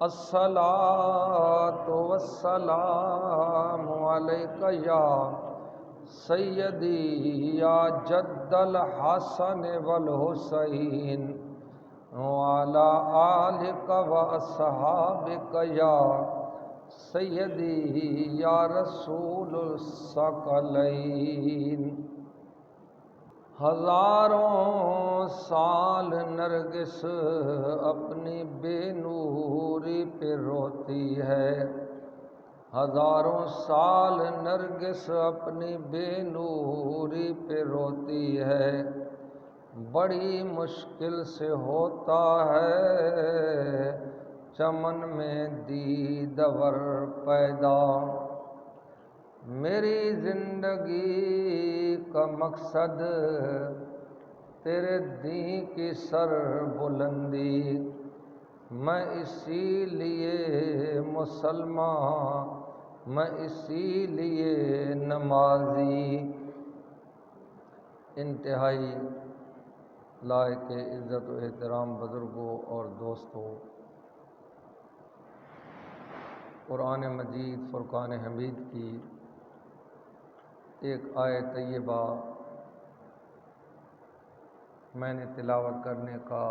الصلاۃ والسلام علیک یا سیدی یا جد الحسن والحسین وعلی آلک و اصحابک یا سیدی یا رسول الثقلین۔ ہزاروں سال نرگس اپنی بے نوری پہ روتی ہے، ہزاروں سال نرگس اپنی بے نوری پہ روتی ہے، بڑی مشکل سے ہوتا ہے چمن میں دیدور پیدا۔ میری زندگی کا مقصد تیرے دین کی سر بلندی، میں اسی لیے مسلمان، میں اسی لیے نمازی۔ انتہائی لائق عزت و احترام بزرگوں اور دوستوں، قرآن مجید فرقان حمید کی ایک آیت طیبہ میں نے تلاوت کرنے کا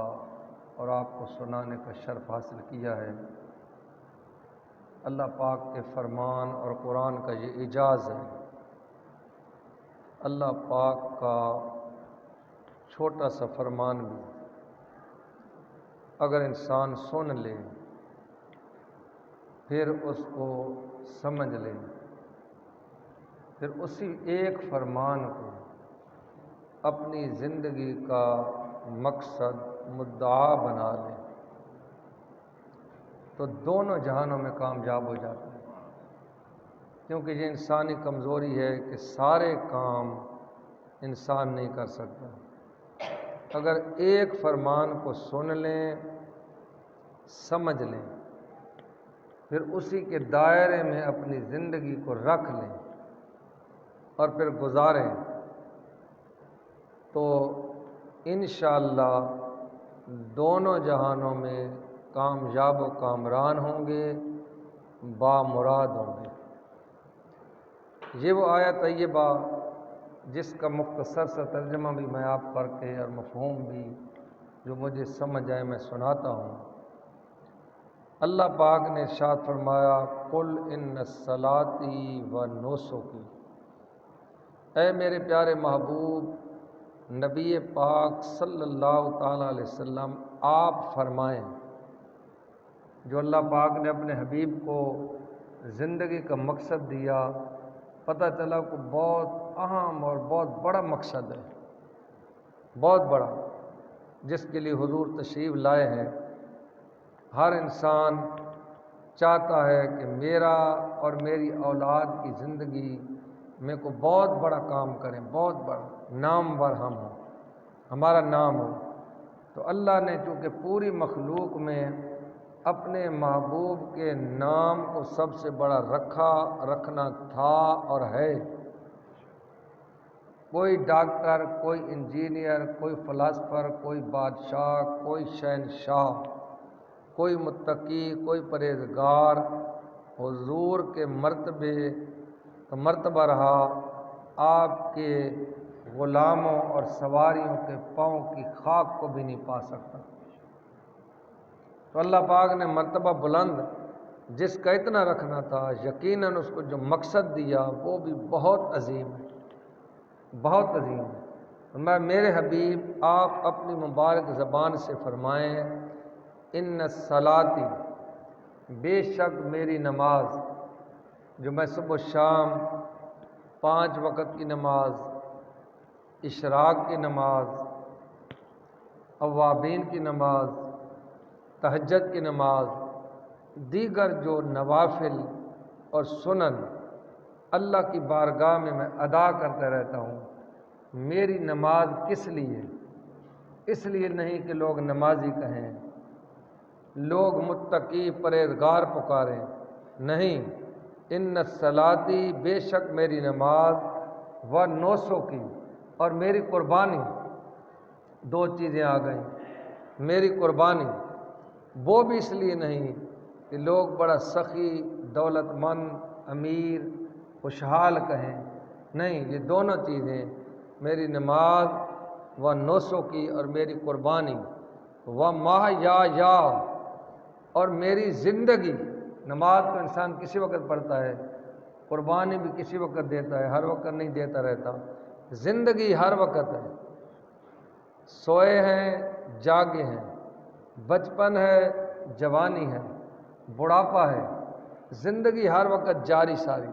اور آپ کو سنانے کا شرف حاصل کیا ہے۔ اللہ پاک کے فرمان اور قرآن کا یہ اعجاز ہے۔ اللہ پاک کا چھوٹا سا فرمان بھی اگر انسان سن لے، پھر اس کو سمجھ لے، پھر اسی ایک فرمان کو اپنی زندگی کا مقصد مدعا بنا لے، تو دونوں جہانوں میں کامیاب ہو جاتا ہے۔ کیونکہ یہ انسانی کمزوری ہے کہ سارے کام انسان نہیں کر سکتا۔ اگر ایک فرمان کو سن لیں، سمجھ لیں، پھر اسی کے دائرے میں اپنی زندگی کو رکھ لیں اور پھر گزاریں، تو انشاءاللہ دونوں جہانوں میں کامیاب و کامران ہوں گے، بامراد ہوں گے۔ یہ وہ آیت طیبہ جس کا مختصر سا ترجمہ بھی میں آپ کر کے اور مفہوم بھی جو مجھے سمجھ آئے میں سناتا ہوں۔ اللہ پاک نے ارشاد فرمایا، قل ان صلاتی و نسکی، اے میرے پیارے محبوب نبی پاک صلی اللہ تعالیٰ علیہ وسلم، آپ فرمائیں۔ جو اللہ پاک نے اپنے حبیب کو زندگی کا مقصد دیا، پتہ چلا کہ بہت اہم اور بہت بڑا مقصد ہے، بہت بڑا، جس کے لیے حضور تشریف لائے ہیں۔ ہر انسان چاہتا ہے کہ میرا اور میری اولاد کی زندگی میں کو بہت بڑا کام کریں، بہت بڑا نامور ہم ہوں، ہمارا نام ہو۔ تو اللہ نے چونکہ پوری مخلوق میں اپنے محبوب کے نام کو سب سے بڑا رکھنا تھا اور ہے۔ کوئی ڈاکٹر، کوئی انجینئر، کوئی فلاسفر، کوئی بادشاہ، کوئی شہنشاہ، کوئی متقی، کوئی پرہیزگار حضور کے مرتبہ رہا، آپ کے غلاموں اور سواریوں کے پاؤں کی خاک کو بھی نہیں پا سکتا۔ تو اللہ پاک نے مرتبہ بلند جس کا اتنا رکھنا تھا، یقیناً اس کو جو مقصد دیا وہ بھی بہت عظیم ہے، بہت عظیم ہے۔ میرے حبیب آپ اپنی مبارک زبان سے فرمائیں، ان صلاتی، بے شک میری نماز جو میں صبح و شام 5 وقت کی نماز، اشراق کی نماز، اوابین کی نماز، تہجد کی نماز، دیگر جو نوافل اور سنن اللہ کی بارگاہ میں ادا کرتا رہتا ہوں۔ میری نماز کس لیے؟ اس لیے نہیں کہ لوگ نمازی کہیں، لوگ متقی پرہیزگار پکاریں، نہیں، ان صلاتی، بے شک میری نماز، و نسکی، اور میری قربانی، دو چیزیں آ گئیں۔ میری قربانی وہ بھی اس لیے نہیں کہ لوگ بڑا سخی، دولت مند، امیر، خوشحال کہیں، نہیں، یہ دونوں چیزیں، میری نماز و نوسوں کی اور میری قربانی و یا اور میری زندگی۔ نماز تو انسان کسی وقت پڑھتا ہے، قربانی بھی کسی وقت دیتا ہے، ہر وقت نہیں دیتا رہتا، زندگی ہر وقت ہے، سوئے ہیں جاگے ہیں، بچپن ہے جوانی ہے بڑھاپا ہے، زندگی ہر وقت جاری ساری۔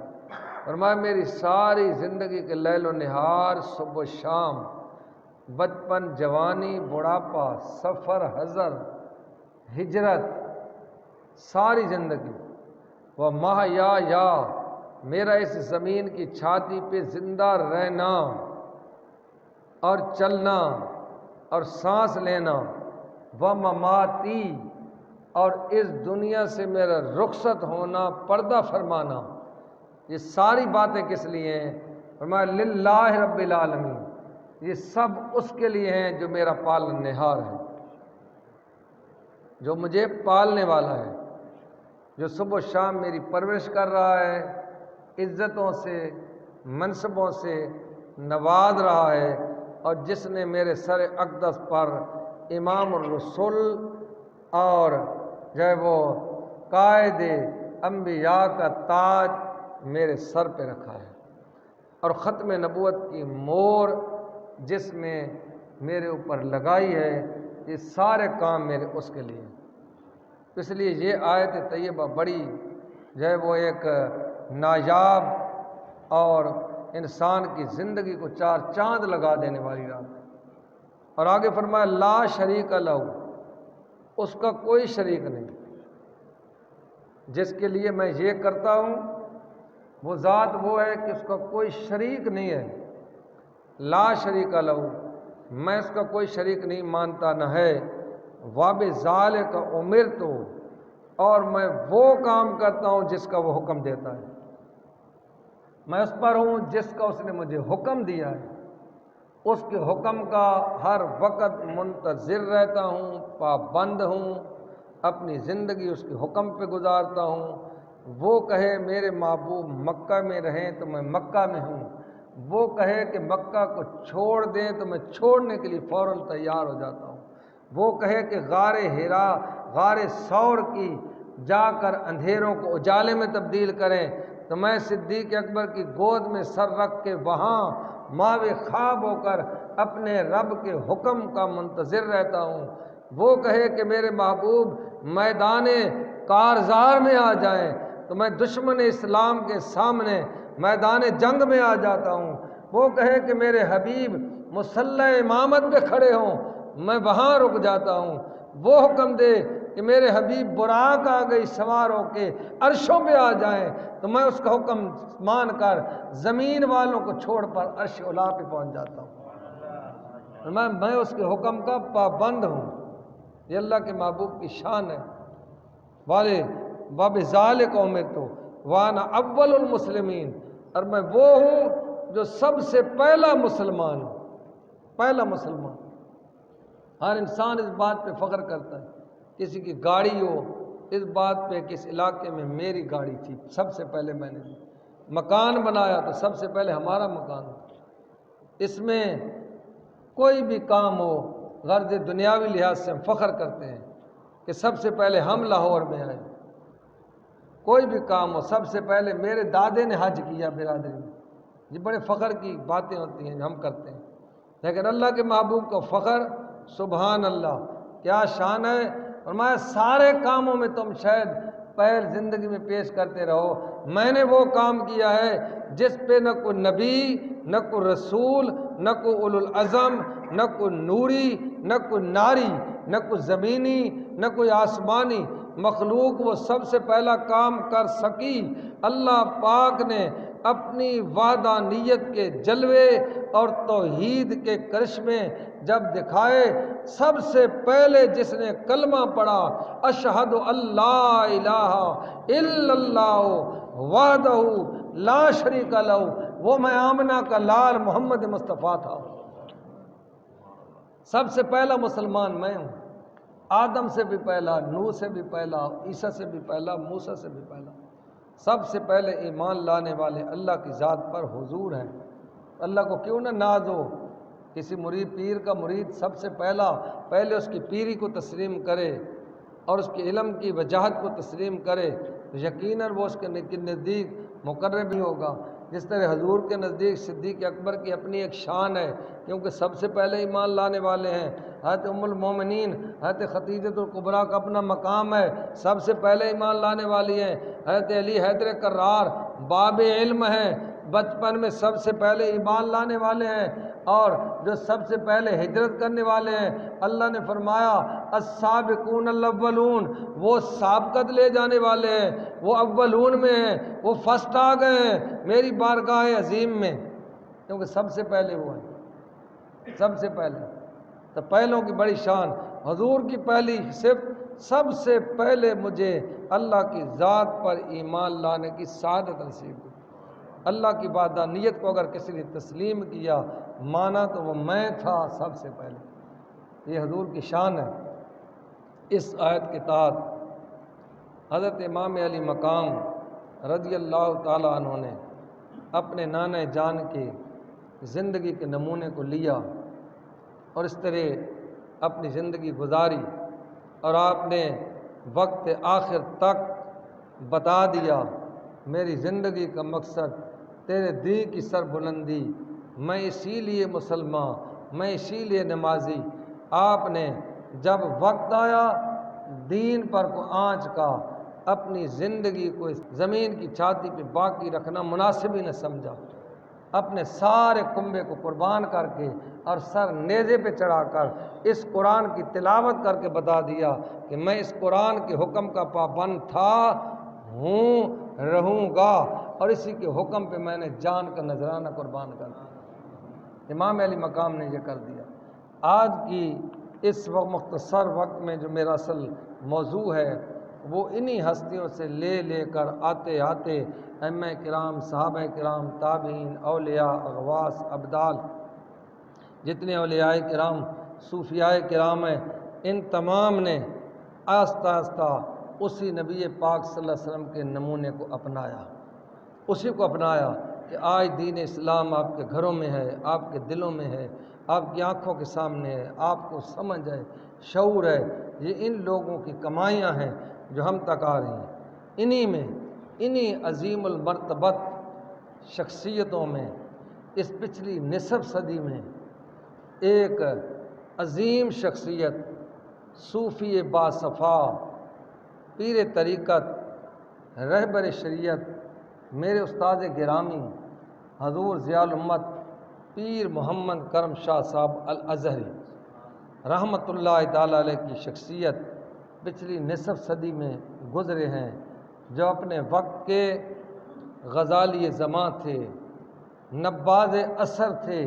فرمایا میری ساری زندگی کے لیل و نہار، صبح و شام، بچپن، جوانی، بڑھاپا، سفر، حضر، ہجرت، ساری زندگی، وہ یا میرا اس زمین کی چھاتی پہ زندہ رہنا اور چلنا اور سانس لینا، وہ مماتی اور اس دنیا سے میرا رخصت ہونا، پردہ فرمانا، یہ ساری باتیں کس لیے ہیں؟ فرمایا للہ رب العالمین، یہ سب اس کے لیے ہیں جو میرا پالنہار ہے، جو مجھے پالنے والا ہے، جو صبح و شام میری پرورش کر رہا ہے، عزتوں سے، منصبوں سے نواز رہا ہے، اور جس نے میرے سر اقدس پر امام الرسول اور جو ہے وہ قائد انبیاء کا تاج میرے سر پہ رکھا ہے، اور ختم نبوت کی مور جس نے میرے اوپر لگائی ہے، یہ سارے کام میرے اس کے لیے۔ اس لیے یہ آیت طیبہ بڑی جو ہے وہ ایک نایاب اور انسان کی زندگی کو چار چاند لگا دینے والی رات ہے۔ اور آگے فرمایا لا شریک لہ، اس کا کوئی شریک نہیں، جس کے لیے میں یہ کرتا ہوں وہ ذات وہ ہے کہ اس کا کوئی شریک نہیں ہے، لا شریک لہ، میں اس کا کوئی شریک نہیں مانتا نہ ہے، وَبِذَالِکَ أُمِرْتُ، اور میں وہ کام کرتا ہوں جس کا وہ حکم دیتا ہے، میں اس پر ہوں جس کا اس نے مجھے حکم دیا ہے، اس کے حکم کا ہر وقت منتظر رہتا ہوں، پابند ہوں، اپنی زندگی اس کے حکم پہ گزارتا ہوں۔ وہ کہے میرے محبوب مکہ میں رہیں تو میں مکہ میں ہوں، وہ کہے کہ مکہ کو چھوڑ دیں تو میں چھوڑنے کے لیے فوراً تیار ہو جاتا ہوں، وہ کہے کہ غار حرا، غار ثور کی جا کر اندھیروں کو اجالے میں تبدیل کریں تو میں صدیق اکبر کی گود میں سر رکھ کے وہاں ماوے خواب ہو کر اپنے رب کے حکم کا منتظر رہتا ہوں۔ وہ کہے کہ میرے محبوب میدان کارزار میں آ جائیں تو میں دشمن اسلام کے سامنے میدان جنگ میں آ جاتا ہوں۔ وہ کہے کہ میرے حبیب مصلی امامت پہ کھڑے ہوں، میں وہاں رک جاتا ہوں۔ وہ حکم دے کہ میرے حبیب براق آ گئی سوار ہو کے عرشوں پہ آ جائیں تو میں اس کا حکم مان کر زمین والوں کو چھوڑ پر عرش اولا پہ پہنچ جاتا ہوں، میں اس کے حکم کا پابند ہوں۔ یہ اللہ کے محبوب کی شان ہے۔ والے وَبِذَالِکَ أُمِرْتُ وَأَنَا أَوَّلُ الْمُسْلِمِينَ، اور میں وہ ہوں جو سب سے پہلا مسلمان ہوں، پہلا مسلمان۔ ہر انسان اس بات پہ فخر کرتا ہے، کسی کی گاڑی ہو اس بات پہ کہ اس علاقے میں میری گاڑی تھی، سب سے پہلے میں نے دی، مکان بنایا تو سب سے پہلے ہمارا مکان تھا۔ اس میں کوئی بھی کام ہو غرض دنیاوی لحاظ سے ہم فخر کرتے ہیں کہ سب سے پہلے ہم لاہور میں آئے، کوئی بھی کام ہو سب سے پہلے میرے دادے نے حج کیا برادری میں، یہ بڑے فخر کی باتیں ہوتی ہیں جو ہم کرتے ہیں، لیکن اللہ کے محبوب کا فخر سبحان اللہ کیا شان ہے۔ فرمایا سارے کاموں میں تم شاید پہل زندگی میں پیش کرتے رہو، میں نے وہ کام کیا ہے جس پہ نہ کوئی نبی، نہ کوئی رسول، نہ کوئی اولو العزم، نہ کوئی نوری، نہ کوئی ناری، نہ کوئی زمینی، نہ کوئی آسمانی مخلوق وہ سب سے پہلا کام کر سکی۔ اللہ پاک نے اپنی وحدانیت کے جلوے اور توحید کے کرشمے جب دکھائے، سب سے پہلے جس نے کلمہ پڑھا اشہد اللہ الہ الا اللہ وحدہ لا شریک لہ، وہ میں آمنہ کا لال محمد مصطفیٰ تھا۔ سب سے پہلا مسلمان میں ہوں، آدم سے بھی پہلا، نوح سے بھی پہلا، عیسیٰ سے بھی پہلا، موسیٰ سے بھی پہلا، سب سے پہلے ایمان لانے والے اللہ کی ذات پر حضور ہیں۔ اللہ کو کیوں نہ ناز ہو، کسی مرید پیر کا مرید سب سے پہلے اس کی پیری کو تسلیم کرے اور اس کے علم کی وجاہت کو تسلیم کرے تو یقیناً وہ اس کے نزدیک مقرب بھی ہوگا۔ جس طرح حضور کے نزدیک صدیق اکبر کی اپنی ایک شان ہے، کیونکہ سب سے پہلے ایمان لانے والے ہیں۔ حضرت ام المومنین حضرت خدیجۃ الکبریٰ کا اپنا مقام ہے، سب سے پہلے ایمان لانے والی ہیں۔ حضرت علی حیدر کرار باب علم ہیں، بچپن میں سب سے پہلے ایمان لانے والے ہیں، اور جو سب سے پہلے ہجرت کرنے والے ہیں۔ اللہ نے فرمایا السابقون الاولون، وہ سابقت لے جانے والے ہیں، وہ اولون میں ہیں، وہ فرسٹ آ گئے ہیں میری بارگاہ عظیم میں، کیونکہ سب سے پہلے وہ ہیں، سب سے پہلے۔ تو پہلوں کی بڑی شان، حضور کی پہلی صفت سب سے پہلے مجھے اللہ کی ذات پر ایمان لانے کی سعادت نصیب ہوئی۔ اللہ کی وحدانیت کو اگر کسی نے تسلیم کیا، مانا تو وہ میں تھا سب سے پہلے۔ یہ حضور کی شان ہے۔ اس آیت کے تحت حضرت امام علی مقام رضی اللہ تعالیٰ عنہ نے اپنے نانا جان کی زندگی کے نمونے کو لیا اور اس طرح اپنی زندگی گزاری، اور آپ نے وقت آخر تک بتا دیا میری زندگی کا مقصد تیرے دین کی سربلندی، میں اسی لیے مسلمان، میں اسی لیے نمازی۔ آپ نے جب وقت آیا دین پر کو آنچ کا، اپنی زندگی کو اس زمین کی چھاتی پہ باقی رکھنا مناسب ہی نہ سمجھا، اپنے سارے کنبے کو قربان کر کے اور سر نیزے پہ چڑھا کر اس قرآن کی تلاوت کر کے بتا دیا کہ میں اس قرآن کے حکم کا پابند تھا، ہوں، رہوں گا، اور اسی کے حکم پہ میں نے جان کا نذرانہ قربان کر دیا۔ امام علی مقام نے یہ کر دیا۔ آج کی اس مختصر وقت میں جو میرا اصل موضوع ہے وہ انہی ہستیوں سے لے کر آتے آتے ائمہ کرام، صحابہ کرام، تابعین، اولیاء، اغواث، ابدال، جتنے اولیاء کرام، صوفیاء کرام ہیں، ان تمام نے آہستہ آہستہ اسی نبی پاک صلی اللہ علیہ وسلم کے نمونے کو اپنایا، اسی کو اپنایا کہ آج دین اسلام آپ کے گھروں میں ہے، آپ کے دلوں میں ہے، آپ کی آنکھوں کے سامنے ہے، آپ کو سمجھ ہے، شعور ہے۔ یہ ان لوگوں کی کمائیاں ہیں جو ہم تک آ رہی ہیں۔ انہی عظیم المرتبت شخصیتوں میں اس پچھلی نصف صدی میں ایک عظیم شخصیت، صوفی باصفا، پیر طریقت، رہبر شریعت، میرے استاد گرامی حضور ضیاء الامت پیر محمد کرم شاہ صاحب الازہری رحمۃ اللہ تعالیٰ علیہ کی شخصیت پچھلی نصف صدی میں گزرے ہیں، جو اپنے وقت کے غزالی زماں تھے، نباز اثر تھے۔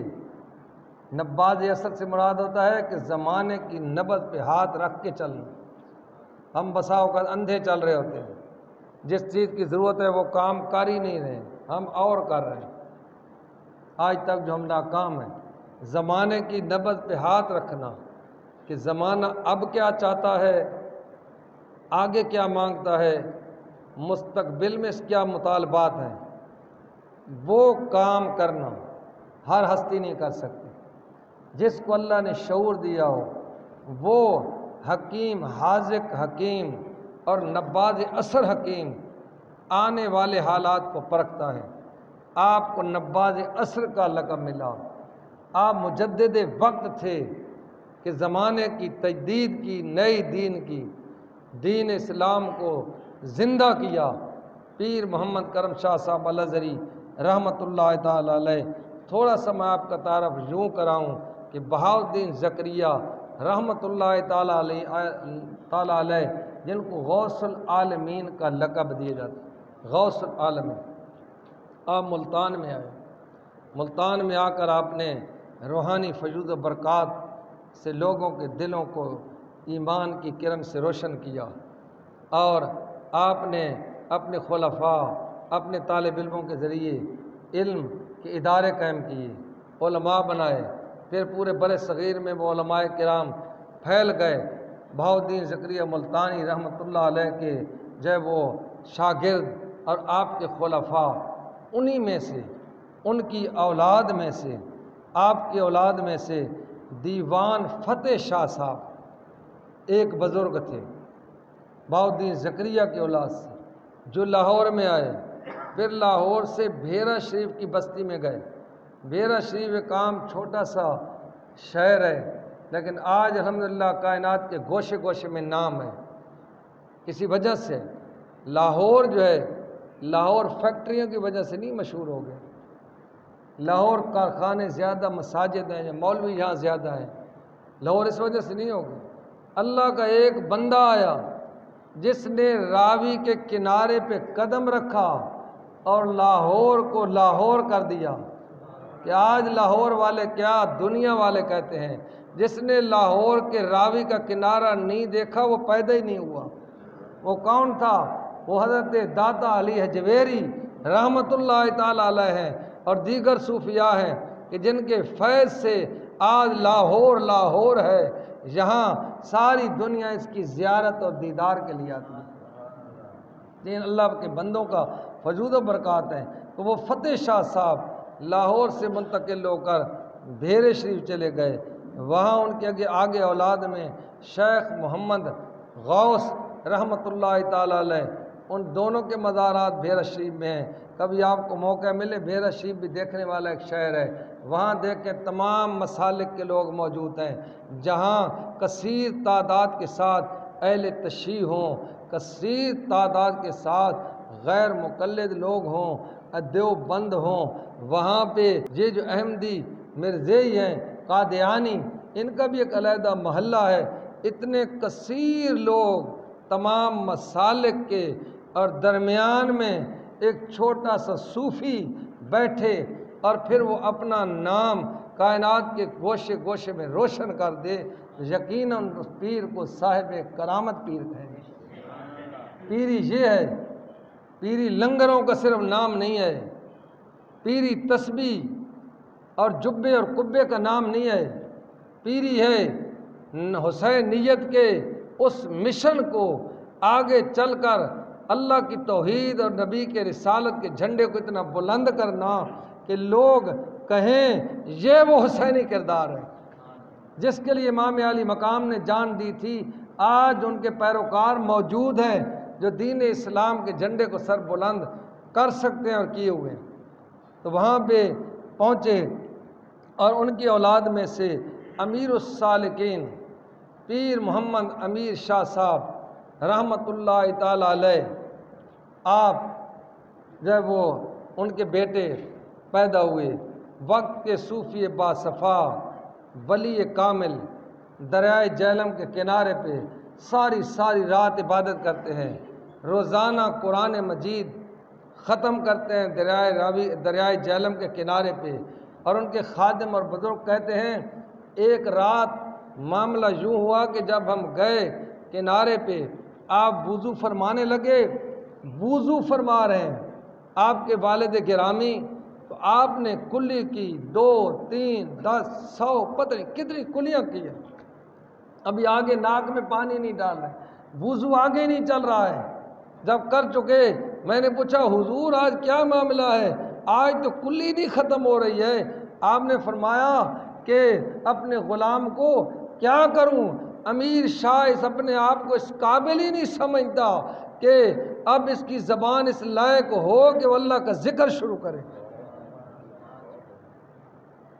نباز اثر سے مراد ہوتا ہے کہ زمانے کی نبض پہ ہاتھ رکھ کے چلنا۔ ہم بسا اوقات اندھے چل رہے ہوتے ہیں، جس چیز کی ضرورت ہے وہ کام کر ہی نہیں رہے، ہم اور کر رہے ہیں۔ آج تک جو ہم ناکام ہیں، زمانے کی نبض پہ ہاتھ رکھنا کہ زمانہ اب کیا چاہتا ہے، آگے کیا مانگتا ہے، مستقبل میں کیا مطالبات ہیں، وہ کام کرنا ہر ہستی نہیں کر سکتی۔ جس کو اللہ نے شعور دیا ہو وہ حکیم، حاذق حکیم اور نباز اثر حکیم آنے والے حالات کو پرکھتا ہے۔ آپ کو نباز اثر کا لقب ملا، آپ مجدد وقت تھے کہ زمانے کی تجدید کی، نئی دین کی، دین اسلام کو زندہ کیا۔ پیر محمد کرم شاہ صاحب الازہری رحمۃ اللہ تعالیٰ علیہ، تھوڑا سا میں آپ کا تعارف یوں کراؤں کہ بہاؤالدین زکریا رحمۃ اللہ تعالیٰ علیہ جن کو غوث العالمین کا لقب دیا جاتا، غوث العالمین، آپ ملتان میں آئے۔ ملتان میں آ کر آپ نے روحانی فیوض و برکات سے لوگوں کے دلوں کو ایمان کی کرن سے روشن کیا، اور آپ نے اپنے خلفاء، اپنے طالب علموں کے ذریعے علم کے ادارے قائم کیے، علماء بنائے، پھر پورے بر صغیر میں وہ علماء کرام پھیل گئے، بہاؤالدین زکریا ملتانی رحمۃ اللہ علیہ کے جو وہ شاگرد اور آپ کے خلفاء، انہی میں سے، ان کی اولاد میں سے، آپ کی اولاد میں سے دیوان فتح شاہ صاحب ایک بزرگ تھے بہاؤالدین زکریا کی اولاد سے، جو لاہور میں آئے، پھر لاہور سے بھیرا شریف کی بستی میں گئے۔ بھیرا شریف ایک عام چھوٹا سا شہر ہے، لیکن آج الحمدللہ کائنات کے گوشے گوشے میں نام ہے۔ کسی وجہ سے لاہور جو ہے، لاہور فیکٹریوں کی وجہ سے نہیں مشہور ہو گئے، لاہور کارخانے زیادہ، مساجد ہیں، مولوی یہاں زیادہ ہیں، لاہور اس وجہ سے نہیں ہو گئے۔ اللہ کا ایک بندہ آیا جس نے راوی کے کنارے پہ قدم رکھا اور لاہور کو لاہور کر دیا، کہ آج لاہور والے کیا دنیا والے کہتے ہیں، جس نے لاہور کے راوی کا کنارہ نہیں دیکھا وہ پیدا ہی نہیں ہوا۔ وہ کون تھا؟ وہ حضرت داتا علی حجویری رحمۃ اللہ تعالی علیہ ہیں اور دیگر صوفیاء ہیں کہ جن کے فیض سے آج لاہور لاہور ہے، یہاں ساری دنیا اس کی زیارت اور دیدار کے لیے آتی ہے۔ جن اللہ کے بندوں کا فضول و برکات ہے، تو وہ فتح شاہ صاحب لاہور سے منتقل ہو کر بھیرے شریف چلے گئے۔ وہاں ان کے آگے اولاد میں شیخ محمد غوث رحمۃ اللہ تعالی علیہ، ان دونوں کے مزارات بھیرا شریف میں ہیں۔ کبھی آپ کو موقع ملے، بھیرا شریف بھی دیکھنے والا ایک شہر ہے، وہاں دیکھیں تمام مسالک کے لوگ موجود ہیں، جہاں کثیر تعداد کے ساتھ اہل تشیع ہوں، کثیر تعداد کے ساتھ غیر مقلد لوگ ہوں، دیوبند ہوں۔ وہاں پہ یہ جو احمدی مرزئی ہیں، قادیانی، ان کا بھی ایک علیحدہ محلہ ہے۔ اتنے کثیر لوگ تمام مسالک کے، اور درمیان میں ایک چھوٹا سا صوفی بیٹھے، اور پھر وہ اپنا نام کائنات کے گوشے گوشے میں روشن کر دے، یقیناً اس پیر کو صاحب کرامت پیر کہیں گے۔ پیری یہ ہے، پیری لنگروں کا صرف نام نہیں ہے، پیری تسبیح اور جبے اور قبے کا نام نہیں ہے، پیری ہے حسینیت کے اس مشن کو آگے چل کر اللہ کی توحید اور نبی کے رسالت کے جھنڈے کو اتنا بلند کرنا کہ لوگ کہیں یہ وہ حسینی کردار ہے جس کے لیے امام علی مقام نے جان دی تھی۔ آج ان کے پیروکار موجود ہیں جو دین اسلام کے جھنڈے کو سر بلند کر سکتے ہیں اور کیے ہوئے ہیں۔ تو وہاں پہ پہنچے، اور ان کی اولاد میں سے امیر السالکین پیر محمد امیر شاہ صاحب رحمۃ اللہ تعالی علیہ، آپ جب وہ ان کے بیٹے پیدا ہوئے، وقت کے صوفی باصفا ولی کامل دریائے جہلم کے کنارے پہ ساری رات عبادت کرتے ہیں، روزانہ قرآن مجید ختم کرتے ہیں دریائے جہلم کے کنارے پہ۔ اور ان کے خادم اور بزرگ کہتے ہیں ایک رات معاملہ یوں ہوا کہ جب ہم گئے کنارے پہ، آپ وضو فرمانے لگے، وضو فرما رہے ہیں آپ کے والد گرامی، تو آپ نے کلی کی 2 3 10 100 پتہ نہیں کتنی کلیاں کی ہیں، ابھی آگے ناک میں پانی نہیں ڈال رہے، وضو آگے نہیں چل رہا ہے۔ جب کر چکے، میں نے پوچھا حضور آج کیا معاملہ ہے، آج تو کلی نہیں ختم ہو رہی ہے۔ آپ نے فرمایا کہ اپنے غلام کو کیا کروں، امیر شاہ اس اپنے آپ کو اس قابل ہی نہیں سمجھتا کہ اب اس کی زبان اس لائق ہو کہ وہ اللہ کا ذکر شروع کرے۔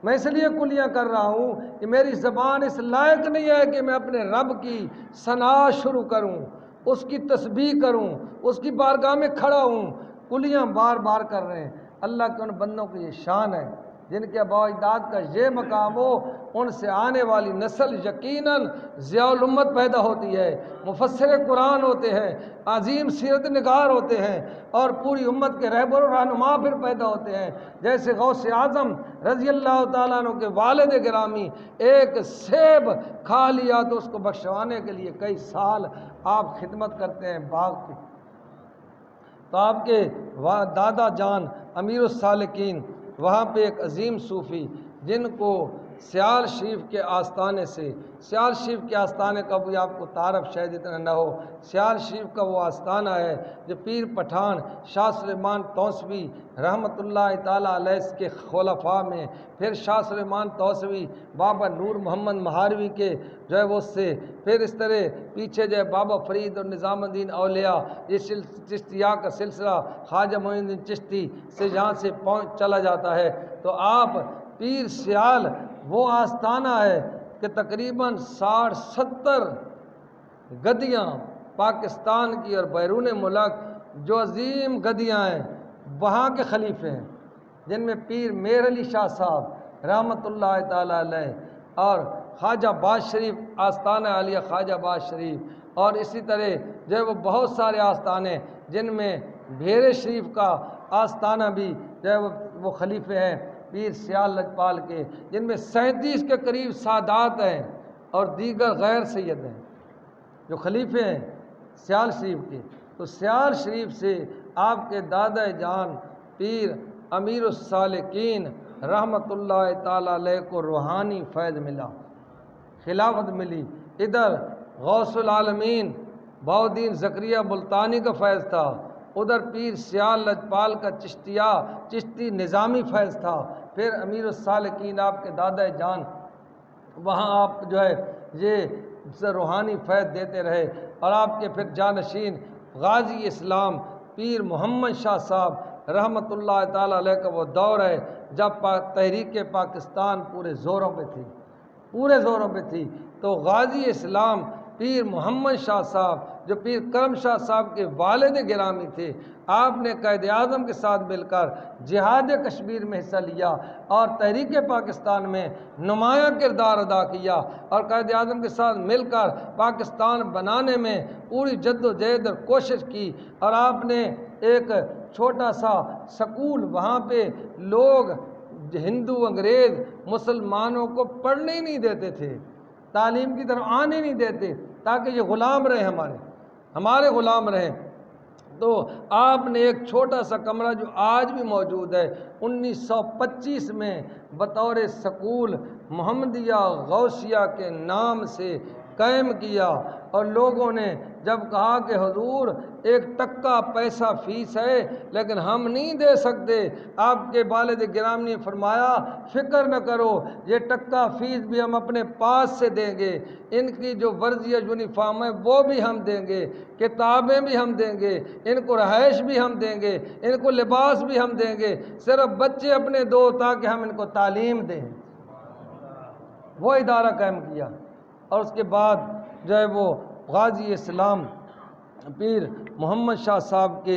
میں اس لیے کلیاں کر رہا ہوں کہ میری زبان اس لائق نہیں ہے کہ میں اپنے رب کی ثنا شروع کروں، اس کی تسبیح کروں، اس کی بارگاہ میں کھڑا ہوں۔ کلیاں بار بار کر رہے ہیں۔ اللہ کے ان بندوں کی یہ شان ہے جن کے آباء و اجداد کا یہ مقام ہو، ان سے آنے والی نسل یقیناً ضیاء الامت پیدا ہوتی ہے، مفسر قرآن ہوتے ہیں، عظیم سیرت نگار ہوتے ہیں، اور پوری امت کے رہبر و رہنما پھر پیدا ہوتے ہیں۔ جیسے غوث اعظم رضی اللہ تعالیٰ عنہ کے والد گرامی ایک سیب کھا لیا تو اس کو بخشوانے کے لیے کئی سال آپ خدمت کرتے ہیں باغ کی۔ تو آپ کے دادا جان امیر السالکین، وہاں پہ ایک عظیم صوفی جن کو سیال شریف کے آستانے سے، سیال شریف کے آستانے کا بھی آپ کو تعارف شاید اتنا نہ ہو، سیال شریف کا وہ آستانہ ہے جو پیر پٹھان شاہ سلیمان توسوی رحمۃ اللہ تعالیٰ علیہ کے خلفاء میں، پھر شاہ سلیمان توسوی بابا نور محمد مہاروی کے جو ہے وہ سے، پھر اس طرح پیچھے جو ہے بابا فرید اور نظام الدین اولیاء، یہ چشتیہ کا سلسلہ خواجہ معین الدین چشتی سے جہاں سے پہنچ چلا جاتا ہے، تو آپ پیر سیال وہ آستانہ ہے کہ تقریباً 60-70 گدیاں پاکستان کی اور بیرون ملک جو عظیم گدیاں ہیں وہاں کے خلیفے ہیں، جن میں پیر میر علی شاہ صاحب رحمۃ اللہ تعالیٰ علیہ اور خواجہ باز شریف آستانہ عالیہ خواجہ باز شریف، اور اسی طرح جو ہے وہ بہت سارے آستانے جن میں بھیرے شریف کا آستانہ بھی جو ہے وہ خلیفے ہیں پیر سیال لجپال کے، جن میں 37 کے قریب سادات ہیں اور دیگر غیر سید ہیں جو خلیفے ہیں سیال شریف کے۔ تو سیال شریف سے آپ کے دادا جان پیر امیر السالکین رحمۃ اللہ تعالیٰ علیہ کو روحانی فیض ملا، خلافت ملی۔ ادھر غوث العالمین بہاؤالدین زکریہ ملتانی کا فیض تھا، ادھر پیر سیال لجپال کا چشتی نظامی فیض تھا، پھر امیر السالکین آپ کے دادا جان وہاں آپ جو ہے یہ روحانی فیض دیتے رہے، اور آپ کے پھر جانشین غازی اسلام پیر محمد شاہ صاحب رحمۃ اللہ تعالیٰ علیہ کا وہ دور ہے جب تحریک پاکستان پورے زوروں پہ تھی، تو غازی اسلام پیر محمد شاہ صاحب جو پیر کرم شاہ صاحب کے والد گرامی تھے، آپ نے قائد اعظم کے ساتھ مل کر جہاد کشمیر میں حصہ لیا اور تحریک پاکستان میں نمایاں کردار ادا کیا، اور قائد اعظم کے ساتھ مل کر پاکستان بنانے میں پوری جد و جہد اور کوشش کی، اور آپ نے ایک چھوٹا سا سکول وہاں پہ لوگ ہندو انگریز مسلمانوں کو پڑھنے ہی نہیں دیتے تھے، تعلیم کی طرف آنے نہیں دیتے تاکہ یہ غلام رہے ہمارے غلام رہیں، تو آپ نے ایک چھوٹا سا کمرہ جو آج بھی موجود ہے 1925 میں بطور سکول محمدیہ غوثیہ کے نام سے قائم کیا، اور لوگوں نے جب کہا کہ حضور 1 ٹکا پیسہ فیس ہے لیکن ہم نہیں دے سکتے، آپ کے والد گرامی نے فرمایا فکر نہ کرو، یہ ٹکا فیس بھی ہم اپنے پاس سے دیں گے، ان کی جو ورزی یونیفارم ہے وہ بھی ہم دیں گے، کتابیں بھی ہم دیں گے، ان کو رہائش بھی ہم دیں گے، ان کو لباس بھی ہم دیں گے، صرف بچے اپنے دو تاکہ ہم ان کو تعلیم دیں۔ وہ ادارہ قائم کیا، اور اس کے بعد جو ہے وہ غازی اسلام پیر محمد شاہ صاحب کے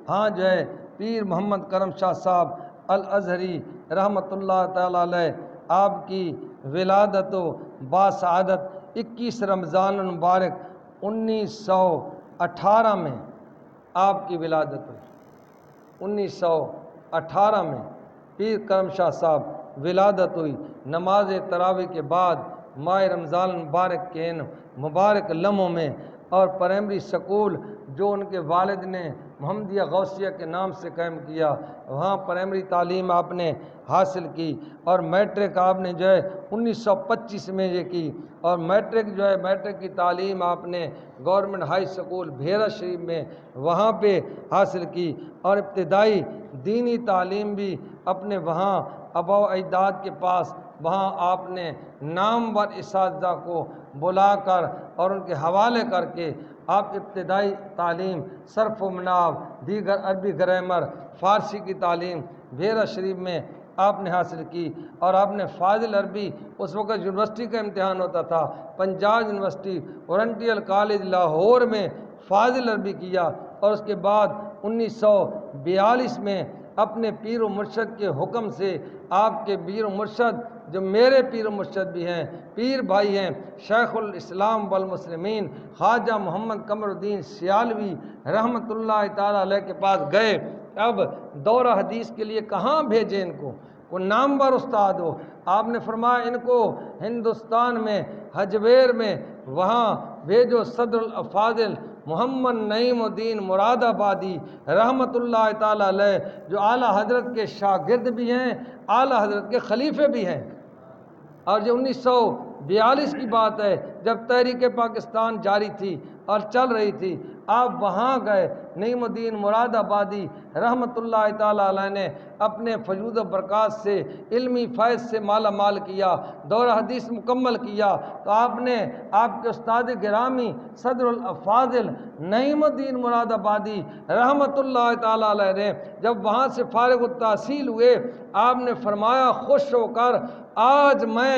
ہاں جو ہے پیر محمد کرم شاہ صاحب الازہری رحمۃ اللہ تعالیٰ علیہ، آپ کی ولادت و باسعادت 21 رمضان المبارک 1918 میں آپ کی ولادت ہوئی، 1918 میں پیر کرم شاہ صاحب ولادت ہوئی۔ نماز تراویح کے بعد ماہ رمضان المبارک کے ان مبارک لمحوں میں، اور پرائمری سکول جو ان کے والد نے محمدیہ غوثیہ کے نام سے قائم کیا، وہاں پرائمری تعلیم آپ نے حاصل کی، اور میٹرک آپ نے جو ہے 1925 میں یہ کی، اور میٹرک کی تعلیم آپ نے گورنمنٹ ہائی سکول بھیرا شریف میں وہاں پہ حاصل کی، اور ابتدائی دینی تعلیم بھی اپنے وہاں آباء و اجداد کے پاس وہاں آپ نے نامور اساتذہ کو بلا کر اور ان کے حوالے کر کے آپ ابتدائی تعلیم صرف و مناو، دیگر عربی گرامر، فارسی کی تعلیم بھیرا شریف میں آپ نے حاصل کی، اور آپ نے فاضل عربی، اس وقت یونیورسٹی کا امتحان ہوتا تھا، Punjab university oriental college Lahore میں فاضل عربی کیا، اور اس کے بعد 1942 میں اپنے پیر و مرشد کے حکم سے آپ کے پیر و مرشد جو میرے پیر و مرشد بھی ہیں، پیر بھائی ہیں، شیخ الاسلام والمسلمین خواجہ محمد قمر الدین سیالوی رحمۃ اللہ تعالیٰ علیہ کے پاس گئے۔ اب دورہ حدیث کے لیے کہاں بھیجیں ان کو نامور استاد ہو، آپ نے فرمایا ان کو ہندوستان میں حجویر میں وہاں بھیجو صدر الافاضل محمد نعیم الدین مراد آبادی رحمۃ اللہ تعالیٰ علیہ، جو اعلیٰ حضرت کے شاگرد بھی ہیں، اعلیٰ حضرت کے خلیفے بھی ہیں۔ اور یہ 1942 کی بات ہے جب تحریک پاکستان جاری تھی اور چل رہی تھی، آپ وہاں گئے، نعیم الدین مراد آبادی رحمۃ اللہ تعالیٰ علیہ نے اپنے فیوض و برکات سے علمی فیض سے مالا مال کیا، دورہ حدیث مکمل کیا، تو آپ نے آپ کے استاد گرامی صدر الافاضل نعیم الدین مراد آبادی رحمۃ اللہ تعالیٰ علیہ نے جب وہاں سے فارغ التحصیل ہوئے، آپ نے فرمایا خوش ہو کر آج میں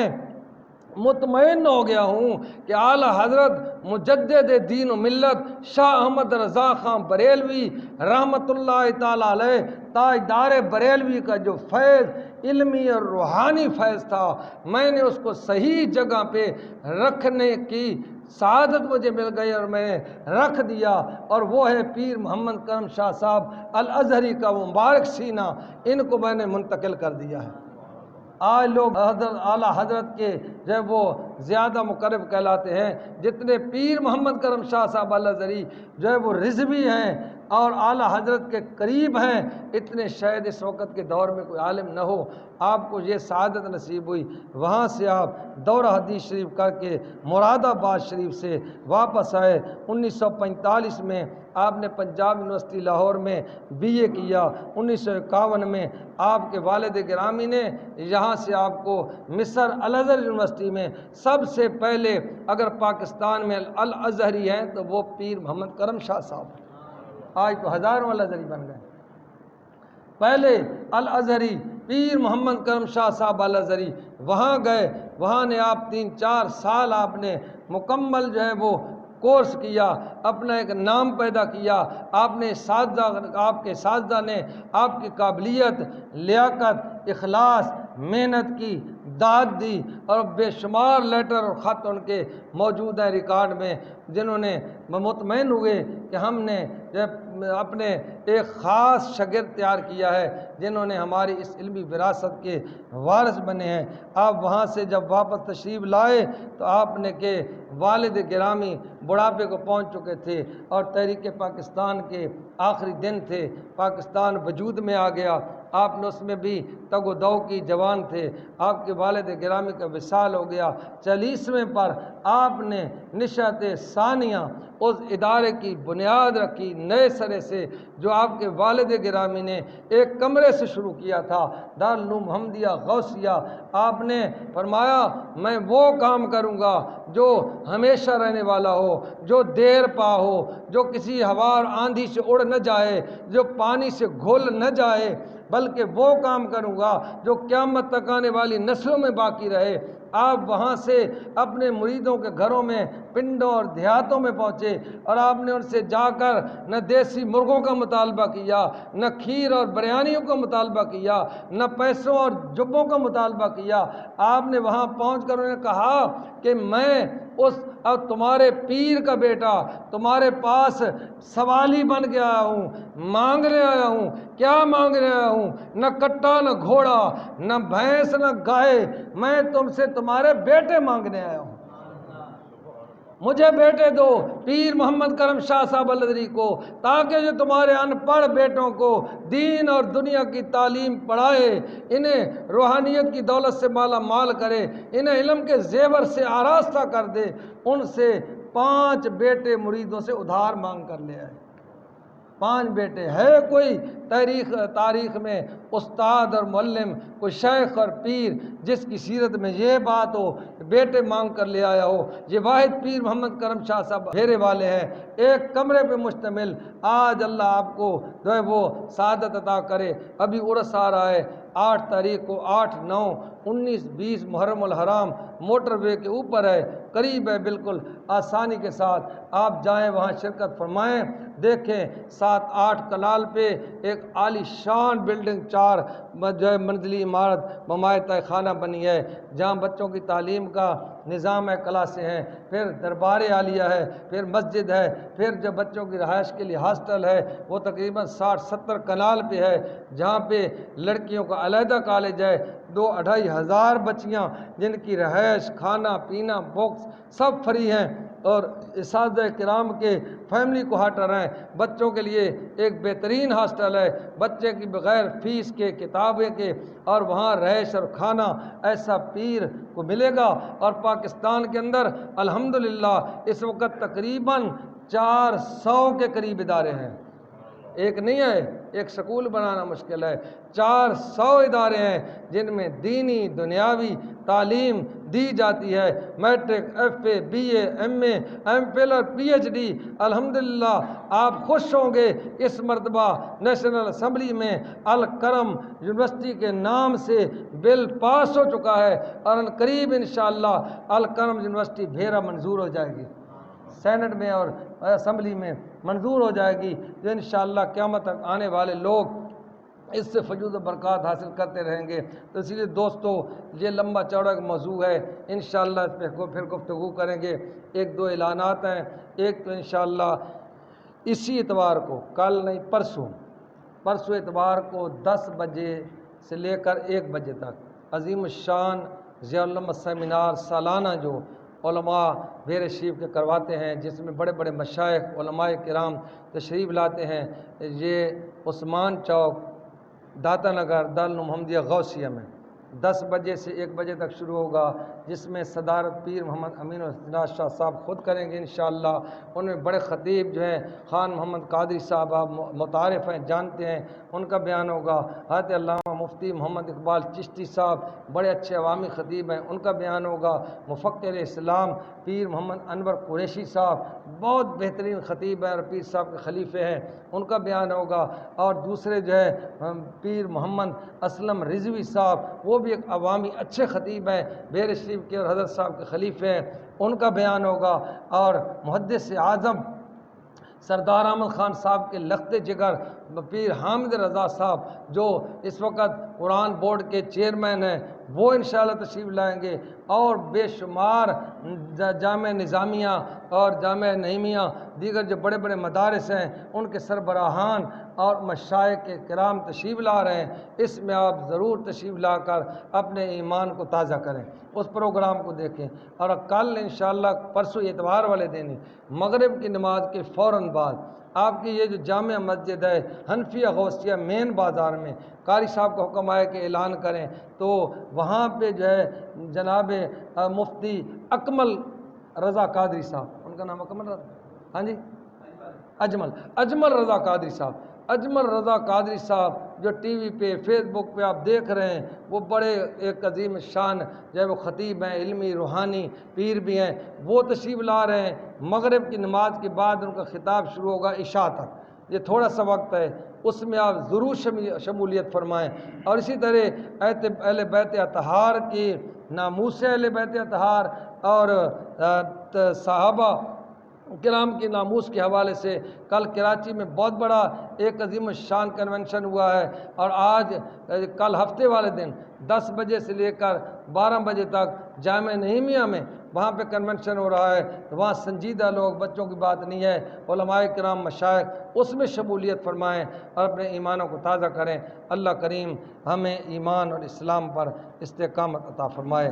مطمئن ہو گیا ہوں کہ اعلیٰ حضرت مجدد دین و ملت شاہ احمد رضا خان بریلوی رحمۃ اللہ تعالیٰ علیہ تاجدار بریلوی کا جو فیض علمی اور روحانی فیض تھا، میں نے اس کو صحیح جگہ پہ رکھنے کی سعادت مجھے مل گئی اور میں نے رکھ دیا، اور وہ ہے پیر محمد کرم شاہ صاحب الازہری کا وہ مبارک سینہ، ان کو میں نے منتقل کر دیا ہے۔ آج لوگ اعلیٰ حضرت کے جو ہے وہ زیادہ مقرب کہلاتے ہیں، جتنے پیر محمد کرم شاہ صاحب الازہری جو ہے وہ رضوی ہیں اور اعلیٰ حضرت کے قریب ہیں، اتنے شاید اس وقت کے دور میں کوئی عالم نہ ہو۔ آپ کو یہ سعادت نصیب ہوئی، وہاں سے آپ دورہ حدیث شریف کر کے مراد آباد شریف سے واپس آئے۔ 1945 میں آپ نے پنجاب یونیورسٹی لاہور میں BA کیا۔ 1951 میں آپ کے والد گرامی نے یہاں سے آپ کو مصر الازہر یونیورسٹی میں سب سے پہلے اگر پاکستان میں الازہری ہیں تو وہ پیر محمد کرم شاہ صاحب ہیں۔ آج تو ہزاروں الازہری بن گئے، پہلے الازہری پیر محمد کرم شاہ صاحب الازہری وہاں گئے، وہاں نے آپ 3-4 سال آپ نے مکمل جو ہے وہ کورس کیا، اپنا ایک نام پیدا کیا، آپ کے اساتذہ نے آپ کی قابلیت، لیاقت، اخلاص، محنت کی داد دی، اور بے شمار لیٹر اور خط ان کے موجود ہیں ریکارڈ میں، جنہوں نے مطمئن ہوئے کہ ہم نے اپنے ایک خاص شاگرد تیار کیا ہے جنہوں نے ہماری اس علمی وراثت کے وارث بنے ہیں۔ آپ وہاں سے جب واپس تشریف لائے تو آپ نے کہ والد گرامی بڑھاپے کو پہنچ چکے تھے اور تحریک پاکستان کے آخری دن تھے، پاکستان وجود میں آ گیا، آپ نے اس میں بھی تگ و دو کی جوان تھے، آپ کے والد گرامی کا وصال ہو گیا۔ 40ویں پر آپ نے نشأت ثانیہ اس ادارے کی بنیاد رکھی نئے سرے سے، جو آپ کے والد گرامی نے ایک کمرے سے شروع کیا تھا، دارالعلوم محمدیہ غوثیہ۔ آپ نے فرمایا میں وہ کام کروں گا جو ہمیشہ رہنے والا ہو، جو دیر پا ہو، جو کسی ہوا اور آندھی سے اڑ نہ جائے، جو پانی سے گھل نہ جائے، بلکہ وہ کام کروں گا جو قیامت تک آنے والی نسلوں میں باقی رہے۔ آپ وہاں سے اپنے مریدوں کے گھروں میں، پنڈوں اور دیہاتوں میں پہنچے، اور آپ نے ان سے جا کر نہ دیسی مرغوں کا مطالبہ کیا، نہ کھیر اور بریانیوں کا مطالبہ کیا، نہ پیسوں اور جبوں کا مطالبہ کیا۔ آپ نے وہاں پہنچ کر انہیں کہا کہ میں اب تمہارے پیر کا بیٹا تمہارے پاس سوالی بن کے آیا ہوں، مانگنے آیا ہوں۔ کیا مانگنے آیا ہوں؟ نہ کٹا نہ گھوڑا، نہ بھینس نہ گائے، میں تم سے تمہارے بیٹے مانگنے آیا ہوں۔ مجھے بیٹے دو پیر محمد کرم شاہ صاحب الازہری کو، تاکہ جو تمہارے ان پڑھ بیٹوں کو دین اور دنیا کی تعلیم پڑھائے، انہیں روحانیت کی دولت سے مالا مال کرے، انہیں علم کے زیور سے آراستہ کر دے۔ ان سے 5 بیٹے مریدوں سے ادھار مانگ کر لے آئے۔ 5 بیٹے۔ ہے کوئی تاریخ میں استاد اور معلم، کوئی شیخ اور پیر جس کی سیرت میں یہ بات ہو بیٹے مانگ کر لے آیا ہو؟ یہ واحد پیر محمد کرم شاہ صاحب پھیرے والے ہیں، ایک کمرے پہ مشتمل۔ آج اللہ آپ کو جو ہے وہ سعادت عطا کرے۔ ابھی عرس آ رہا ہے 8 تاریخ کو، 8، 9، 19، 20 محرم الحرام، موٹر وے کے اوپر ہے، قریب ہے، بالکل آسانی کے ساتھ آپ جائیں، وہاں شرکت فرمائیں۔ دیکھیں 7-8 کنال پہ ایک عالی شان بلڈنگ 4 جو ہے منزلی عمارت ممایتہ خانہ بنی ہے، جہاں بچوں کی تعلیم کا نظام ہے، کلاسیں ہیں، پھر دربار عالیہ ہے، پھر مسجد ہے، پھر جو بچوں کی رہائش کے لیے ہاسٹل ہے، وہ تقریباً 60-70 کنال پہ ہے، جہاں پہ لڑکیوں کا علیحدہ کالج ہے، 2-2.5 ہزار بچیاں جن کی رہائش، کھانا پینا، بکس سب فری ہیں۔ اور اساتذہ کرام کے فیملی کوارٹر ہیں، بچوں کے لیے ایک بہترین ہاسٹل ہے، بچے کی بغیر فیس کے کتابیں کے اور وہاں رہائش اور کھانا ایسا پیر کو ملے گا۔ اور پاکستان کے اندر الحمدللہ اس وقت تقریباً 400 کے قریب ادارے ہیں، ایک نہیں ہے، ایک سکول بنانا مشکل ہے، 400 ادارے ہیں جن میں دینی دنیاوی تعلیم دی جاتی ہے، matric, F A, B A, M A, M Phil اور پی ایچ ڈی۔ الحمدللہ آپ خوش ہوں گے اس مرتبہ نیشنل اسمبلی میں الکرم یونیورسٹی کے نام سے بل پاس ہو چکا ہے، اور ان قریب انشاءاللہ الکرم یونیورسٹی بھیرا منظور ہو جائے گی، سینٹ میں اور اسمبلی میں منظور ہو جائے گی، جو انشاءاللہ قیامت تک آنے والے لوگ اس سے فیض و برکات حاصل کرتے رہیں گے۔ تو اسی لیے دوستو یہ لمبا چوڑا ایک موضوع ہے، انشاءاللہ اس پہ پھر گفتگو کریں گے۔ ایک دو اعلانات ہیں، ایک تو انشاءاللہ اسی اتوار کو، کل نہیں پرسوں اتوار کو 10 بجے سے لے کر 1 بجے تک عظیم الشان ضیاء العلم سیمینار سالانہ جو علماء بھیرے شریف کے کرواتے ہیں، جس میں بڑے بڑے مشائخ علماء کرام تشریف لاتے ہیں، یہ عثمان چوک داتا نگر دارالعلوم محمدیہ غوثیہ میں 10 بجے سے 1 بجے تک شروع ہوگا، جس میں صدارت پیر محمد امین الحسن شاہ صاحب خود کریں گے انشاءاللہ۔ ان میں بڑے خطیب جو ہیں خان محمد قادری صاحب، آپ متعارف ہیں، جانتے ہیں، ان کا بیان ہوگا۔ حضرت علامہ مفتی محمد اقبال چشتی صاحب بڑے اچھے عوامی خطیب ہیں، ان کا بیان ہوگا۔ مفکر اسلام پیر محمد انور قریشی صاحب بہت بہترین خطیب ہیں اور پیر صاحب کے خلیفے ہیں، ان کا بیان ہوگا۔ اور دوسرے جو ہے پیر محمد اسلم رضوی صاحب، وہ بھی ایک عوامی اچھے خطیب ہیں، بھیرے شریف کے اور حضرت صاحب کے خلیفے ہیں، ان کا بیان ہوگا۔ اور محدث اعظم سردار احمد خان صاحب کے لخت جگر پیر حامد رضا صاحب، جو اس وقت قرآن بورڈ کے چیئرمین ہیں، وہ انشاءاللہ تشریف لائیں گے۔ اور بے شمار جامعہ نظامیہ اور جامعہ نعیمیہ، دیگر جو بڑے بڑے مدارس ہیں، ان کے سربراہان اور مشائخ کرام تشریف لا رہے ہیں۔ اس میں آپ ضرور تشریف لا کر اپنے ایمان کو تازہ کریں، اس پروگرام کو دیکھیں۔ اور کل انشاءاللہ پرسوں اتوار والے دن ہی مغرب کی نماز کے فوراً بعد آپ کی یہ جو جامع مسجد ہے حنفیہ غوثیہ مین بازار میں، قاری صاحب کا حکم آئے کہ اعلان کریں، تو وہاں پہ جو ہے جناب مفتی اکمل رضا قادری صاحب، ان کا نام اکمل رضا، ہاں جی، اجمل رضا قادری صاحب، اجمل رضا قادری صاحب جو ٹی وی پہ فیس بک پہ آپ دیکھ رہے ہیں، وہ بڑے ایک عظیم شان جو ہے وہ خطیب ہیں، علمی روحانی پیر بھی ہیں، وہ تشریف لا رہے ہیں۔ مغرب کی نماز کے بعد ان کا خطاب شروع ہوگا عشاء تک، یہ تھوڑا سا وقت ہے، اس میں آپ ضرور شمولیت فرمائیں۔ اور اسی طرح اہل بیت اطہار کی ناموس اہل بیت اطہار اور صحابہ کرام کی ناموس کے حوالے سے کل کراچی میں بہت بڑا ایک عظیم الشان کنونشن ہوا ہے، اور آج کل ہفتے والے دن 10 بجے سے لے کر 12 بجے تک جامعہ نعیمیہ میں وہاں پہ کنونشن ہو رہا ہے، تو وہاں سنجیدہ لوگ، بچوں کی بات نہیں ہے، علماء کرام مشائخ اس میں شمولیت فرمائیں اور اپنے ایمانوں کو تازہ کریں۔ اللہ کریم ہمیں ایمان اور اسلام پر استقامت عطا فرمائے۔